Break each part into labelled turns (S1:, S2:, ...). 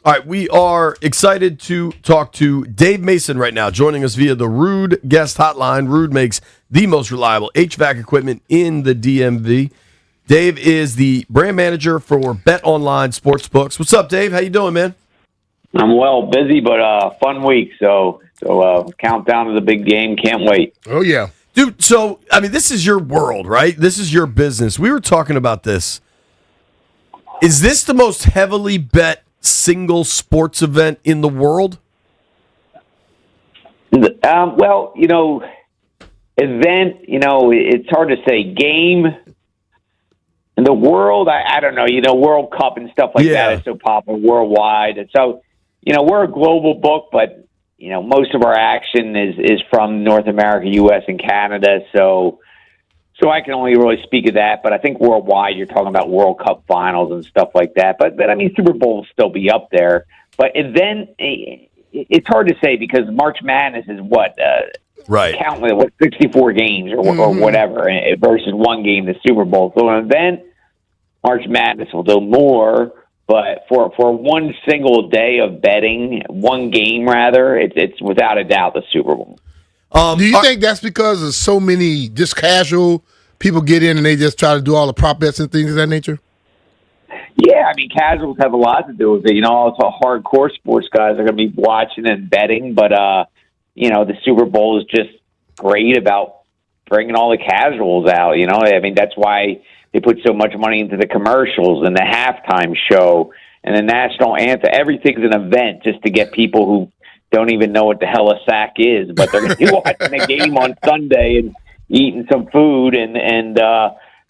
S1: All right, we are excited to talk to Dave Mason right now, joining us via the Rude Guest Hotline. Rude makes the most reliable HVAC equipment in the DMV. Dave is the brand manager for Bet Online Sportsbooks. What's up, Dave? How you doing, man?
S2: I'm well, busy, but fun week. So countdown to the big game. Can't wait.
S3: Oh, yeah.
S1: Dude, so, I mean, this is your world, right? This is your business. We were talking about this. Is this the most heavily bet single sports event in the world?
S2: Well, event, it's hard to say. Game in the world, I don't know, World Cup and stuff like that is so popular worldwide. And so, we're a global book, but, most of our action is from North America, U.S., and Canada. So I can only really speak of that. But I think worldwide, you're talking about World Cup finals and stuff like that. But I mean, Super Bowl will still be up there. But event, it's hard to say because March Madness is what?
S1: Right.
S2: Countless, 64 games or whatever versus one game, the Super Bowl. So an event, March Madness will do more. But for one single day of betting, one game rather, it's without a doubt the Super Bowl.
S3: Do you think that's because there's so many just casual people get in and they just try to do all the prop bets and things of that nature?
S2: Yeah, I mean, casuals have a lot to do with it. Also hardcore sports guys are going to be watching and betting, but, the Super Bowl is just great about bringing all the casuals out, I mean, that's why they put so much money into the commercials and the halftime show and the national anthem. Everything's an event just to get people who don't even know what the hell a sack is, but they're going to be watching a game on Sunday and eating some food and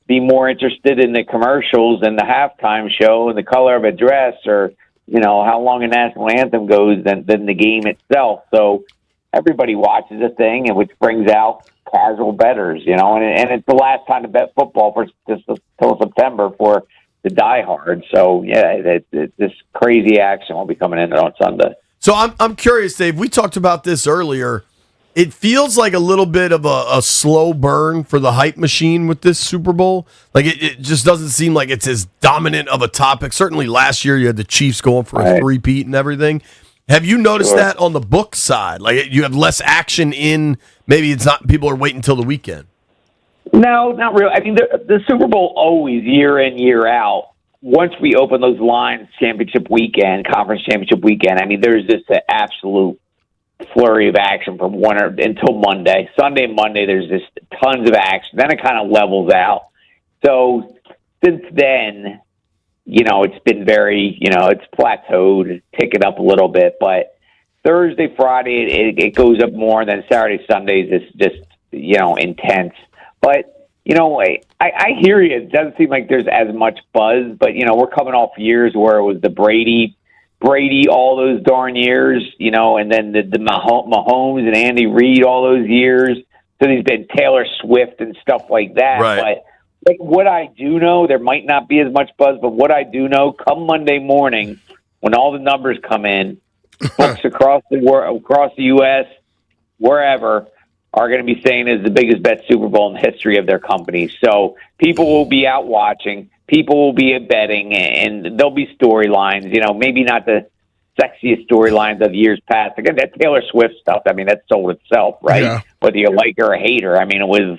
S2: be more interested in the commercials and the halftime show and the color of a dress or, how long a national anthem goes than the game itself. So everybody watches a thing, and which brings out casual bettors, and it's the last time to bet football for just until September for the diehard. So, yeah, this crazy action will be coming in on Sunday.
S1: So I'm curious, Dave. We talked about this earlier. It feels like a little bit of a slow burn for the hype machine with this Super Bowl. Like it just doesn't seem like it's as dominant of a topic. Certainly last year you had the Chiefs going for a three-peat and everything. Have you noticed that on the book side? Like you have less action in, maybe it's not, people are waiting until the weekend.
S2: No, not really. I mean, the Super Bowl always, year in, year out, once we open those lines, championship weekend, conference championship weekend, I mean, there's just an absolute flurry of action from until Monday. Sunday and Monday, there's just tons of action. Then it kind of levels out. So since then, it's been very, it's plateaued, ticking up a little bit. But Thursday, Friday, it goes up more. And then Saturday, Sundays, it's just, intense. But, I hear you. It doesn't seem like there's as much buzz. But, we're coming off years where it was the Brady all those darn years, and then the Mahomes and Andy Reid all those years. So there's been Taylor Swift and stuff like that.
S1: Right.
S2: But what I do know, there might not be as much buzz, but what I do know, come Monday morning, when all the numbers come in, books across the world, across the U.S., wherever, are going to be saying it's the biggest bet Super Bowl in the history of their company. So people will be out watching. People will be betting, and there'll be storylines, maybe not the sexiest storylines of years past. Again, that Taylor Swift stuff, I mean, that sold itself, right?
S3: Yeah.
S2: Whether you like her or hate her. I mean, it was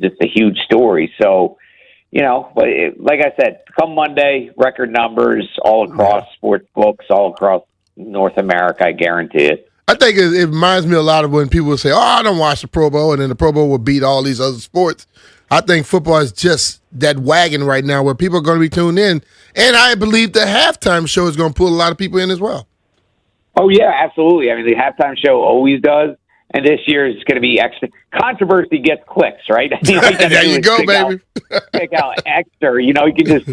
S2: just a huge story. So, but like I said, come Monday, record numbers all across sports books, all across North America, I guarantee it.
S3: I think it reminds me a lot of when people will say, I don't watch the Pro Bowl, and then the Pro Bowl will beat all these other sports. I think football is just that wagon right now where people are going to be tuned in. And I believe the halftime show is going to pull a lot of people in as well.
S2: Oh, yeah, absolutely. I mean, the halftime show always does. And this year is going to be extra. Controversy gets clicks, right? I mean,
S3: there you go, baby.
S2: Pick out extra. You can just,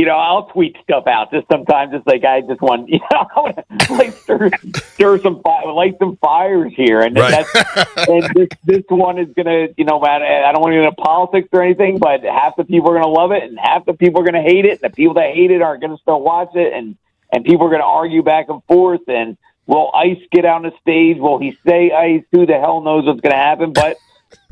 S2: I'll tweet stuff out just sometimes. It's like I just want, I want to like stir some light some fires here, and
S1: right.
S2: and this one is going to, I don't want to get into politics or anything, but half the people are going to love it, and half the people are going to hate it, and the people that hate it aren't going to still watch it, and people are going to argue back and forth, and will Ice get on the stage? Will he say Ice? Who the hell knows what's going to happen? But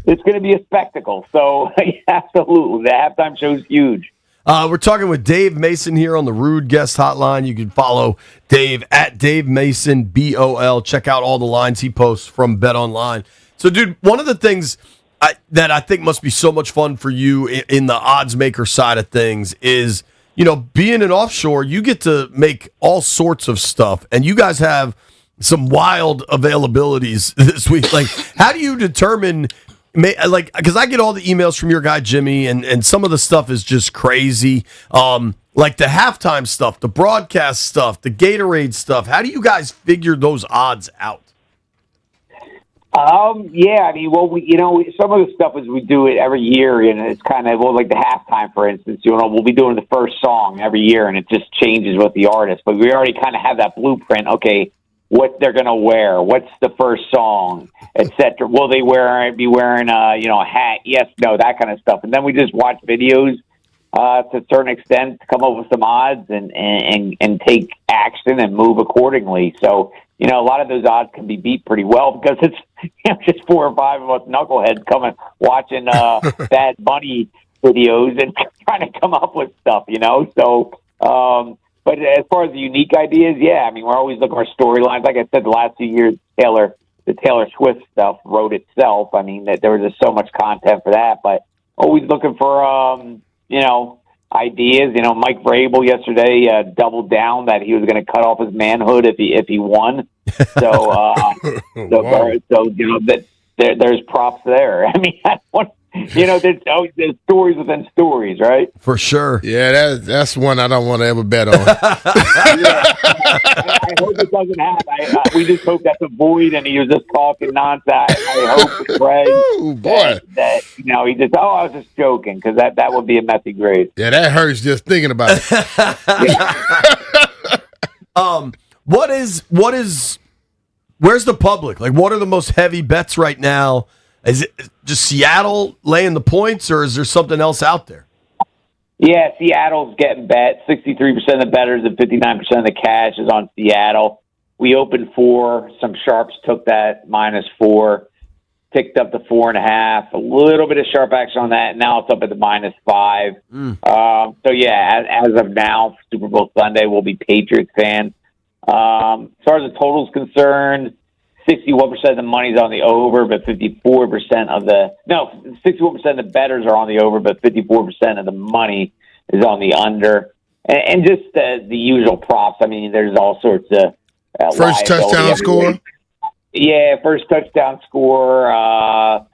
S2: it's going to be a spectacle. So, absolutely, the halftime show is huge.
S1: We're talking with Dave Mason here on the Rude Guest Hotline. You can follow Dave at Dave Mason, BOL. Check out all the lines he posts from Bet Online. So, dude, one of the things that I think must be so much fun for you in the odds maker side of things is, being an offshore, you get to make all sorts of stuff, and you guys have some wild availabilities this week. Like, how do you determine? Because I get all the emails from your guy Jimmy, and some of the stuff is just crazy. Like the halftime stuff, the broadcast stuff, the Gatorade stuff. How do you guys figure those odds out?
S2: Yeah, I mean, well, some of the stuff is we do it every year, and it's kind of, like the halftime, for instance, we'll be doing the first song every year, and it just changes with the artist. But we already kind of have that blueprint. Okay, what they're going to wear, what's the first song, etc. Will they be wearing a hat? Yes, no, that kind of stuff. And then we just watch videos to a certain extent to come up with some odds and take action and move accordingly. So, a lot of those odds can be beat pretty well because it's just 4 or 5 of us knuckleheads coming watching Bad Bunny videos and trying to come up with stuff, So, but as far as the unique ideas, yeah, I mean, we're always looking for storylines. Like I said, the last few years, the Taylor Swift stuff wrote itself. I mean, that there was just so much content for that, but always looking for, ideas. Mike Vrabel yesterday doubled down that he was going to cut off his manhood if he won. So, there's props there. I mean, there's stories within stories, right?
S1: For sure.
S3: Yeah, that's one I don't want to ever bet on.
S2: I hope it doesn't happen. We just hope that's a void, and he was just talking nonsense. I hope, Greg, that he just, I was just joking, because that would be a messy grade.
S3: Yeah, that hurts just thinking about it.
S1: Where's the public? Like, what are the most heavy bets right now? Is it just Seattle laying the points, or is there something else out there?
S2: Yeah, Seattle's getting bet. 63% of the bettors and 59% of the cash is on Seattle. We opened 4. Some sharps took that -4, ticked up to 4.5. A little bit of sharp action on that. Now it's up at the -5. So yeah, as of now, Super Bowl Sunday, we'll be Patriots fans. As far as the total's concerned, 61% of the money's on the over, but 61% of the bettors are on the over, but 54% of the money is on the under. And just the usual props. I mean, there's all sorts of
S3: first touchdown score.
S2: Yeah, first touchdown score. I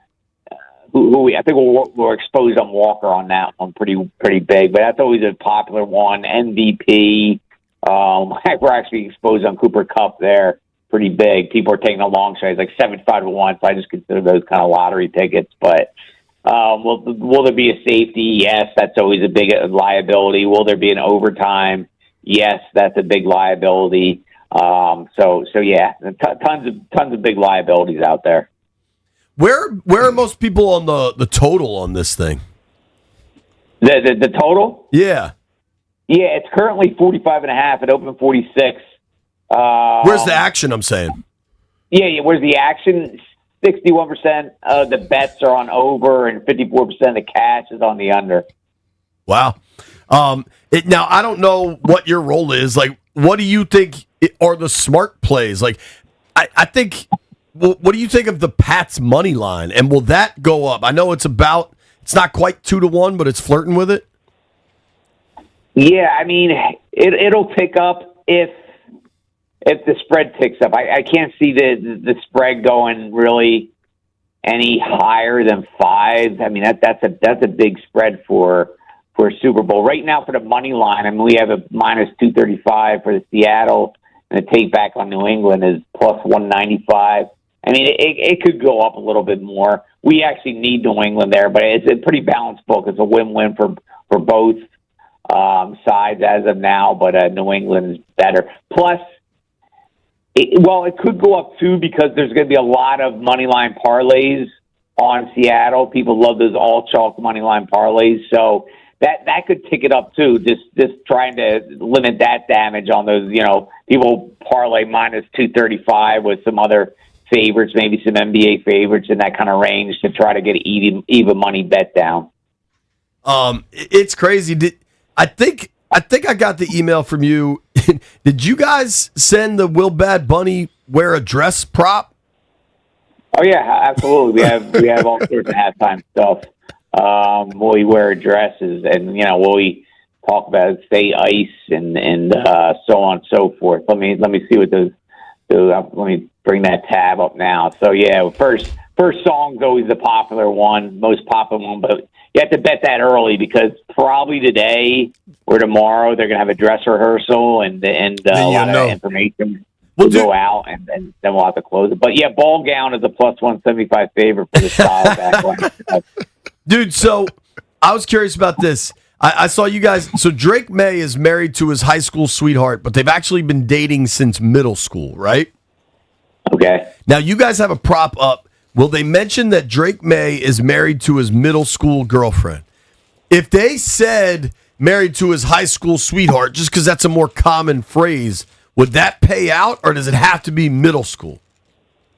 S2: think we're exposed on Walker on that one pretty big, but that's always a popular one. MVP. We're actually exposed on Cooper Kupp there. Pretty big. People are taking a long shot. It's like 75-1, so I just consider those kind of lottery tickets. But will there be a safety? Yes, that's always a big liability. Will there be an overtime? Yes, that's a big liability. So yeah, tons of big liabilities out there.
S1: Where are most people on the total on this thing?
S2: The total?
S1: Yeah.
S2: Yeah, it's currently 45.5. It opened 46.
S1: Where's the action, I'm saying?
S2: Yeah, where's the action? 61% of the bets are on over, and 54% of the cash is on the under.
S1: Wow. Now, I don't know what your role is. Like, what do you think are the smart plays? Like, I think, what do you think of the Pats money line? And will that go up? I know it's not quite 2-1, but it's flirting with it.
S2: Yeah, I mean, it'll tick up if the spread ticks up. I can't see the spread going really any higher than 5. I mean, that's a big spread for a Super Bowl. Right now for the money line, I mean, we have a -235 for the Seattle, and the take back on New England is +195. I mean, it could go up a little bit more. We actually need New England there, but it's a pretty balanced book. It's a win-win for both sides as of now, but New England is better. Plus, it could go up too, because there's going to be a lot of money line parlays on Seattle. People love those all chalk money line parlays, so that could tick it up too. Just trying to limit that damage on those. People parlay -235 with some other favorites, maybe some NBA favorites in that kind of range to try to get even money bet down.
S1: It's crazy. I think I got the email from you. Did you guys send the Will Bad Bunny wear a dress prop?
S2: Oh yeah, absolutely. We have all sorts of halftime stuff. Will we wear dresses, and will we talk about stay ice and so on and so forth. Let me see what those do. Let me bring that tab up now. So yeah, first song's always the popular one, most popular one, but you have to bet that early because probably today or tomorrow they're gonna have a dress rehearsal and a lot of information will go out, and then we'll have to close it. But yeah, ball gown is a plus 175 favorite for the style back.
S1: Dude, so I was curious about this. I saw you guys. So Drake May is married to his high school sweetheart, but they've actually been dating since middle school, right?
S2: Okay.
S1: Now you guys have a prop up. Will they mention that Drake May is married to his middle school girlfriend? If they said married to his high school sweetheart, just because that's a more common phrase, would that pay out, or does it have to be middle school?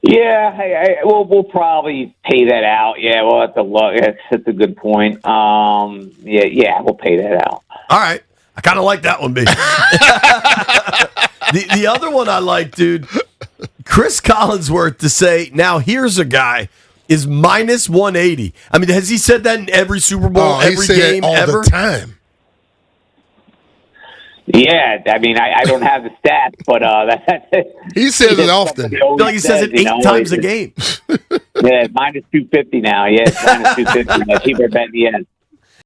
S2: Yeah, we'll probably pay that out. Yeah, we'll have to look. That's a good point. Yeah, we'll pay that out.
S1: All right. I kind of like that one, B. The other one I like, dude, Chris Collinsworth to say, now here's a guy, is minus 180. I mean, has he said that in every Super Bowl, every game,
S3: all
S1: ever?
S3: The time.
S1: Yeah,
S2: I mean, I don't have the stats, but
S3: he says it often.
S1: He says it 8 times a game.
S2: Yeah, minus 250 now. Yeah, it's minus 250. People are betting yes.